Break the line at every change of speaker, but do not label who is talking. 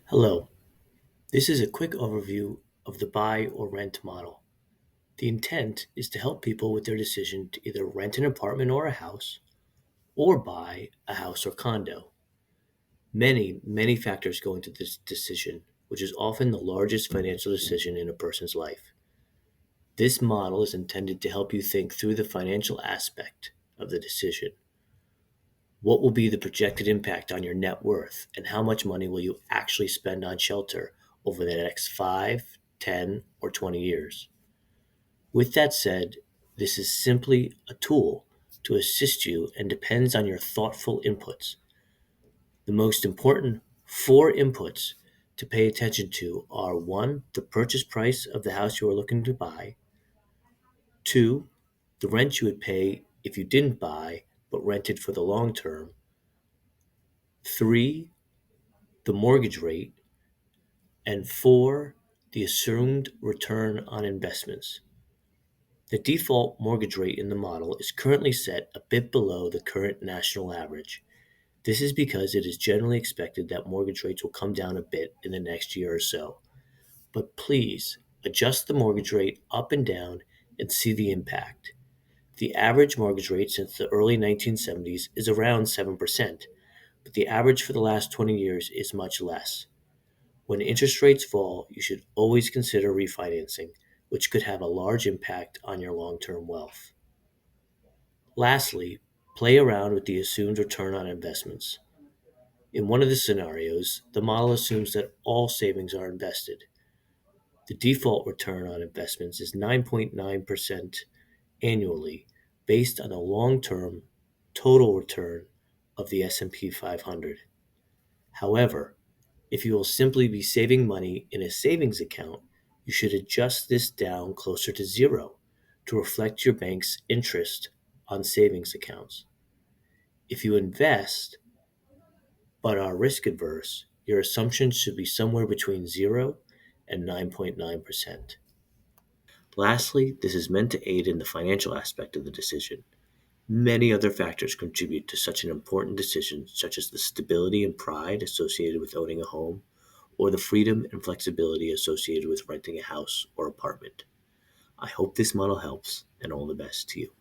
Hello, this is a quick overview of the buy or rent model. The intent is to help people with their decision to either rent an apartment or a house or buy a house or condo. Many factors go into this decision, which is often the largest financial decision in a person's life. This model is intended to help you think through the financial aspect of the decision. What will be the projected impact on your net worth, and how much money will you actually spend on shelter over the next 5, 10, or 20 years? With that said, this is simply a tool to assist you and depends on your thoughtful inputs. The most important four inputs to pay attention to are: one, the purchase price of the house you are looking to buy; two, the rent you would pay if you didn't buy but rented for the long term; three, the mortgage rate; and four, the assumed return on investments. The default mortgage rate in the model is currently set a bit below the current national average. This is because it is generally expected that mortgage rates will come down a bit in the next year or so. But please adjust the mortgage rate up and down and see the impact. The average mortgage rate since the early 1970s is around 7%, but the average for the last 20 years is much less. When interest rates fall, you should always consider refinancing, which could have a large impact on your long term wealth. Lastly, play around with the assumed return on investments. In one of the scenarios, the model assumes that all savings are invested. The default return on investments is 9.9% annually based on a long-term total return of the S&P 500. However, if you will simply be saving money in a savings account, you should adjust this down closer to zero to reflect your bank's interest on savings accounts. If you invest but are risk adverse, your assumptions should be somewhere between 0 and 9.9%. Lastly, this is meant to aid in the financial aspect of the decision. Many other factors contribute to such an important decision, such as the stability and pride associated with owning a home, or the freedom and flexibility associated with renting a house or apartment. I hope this model helps, and all the best to you.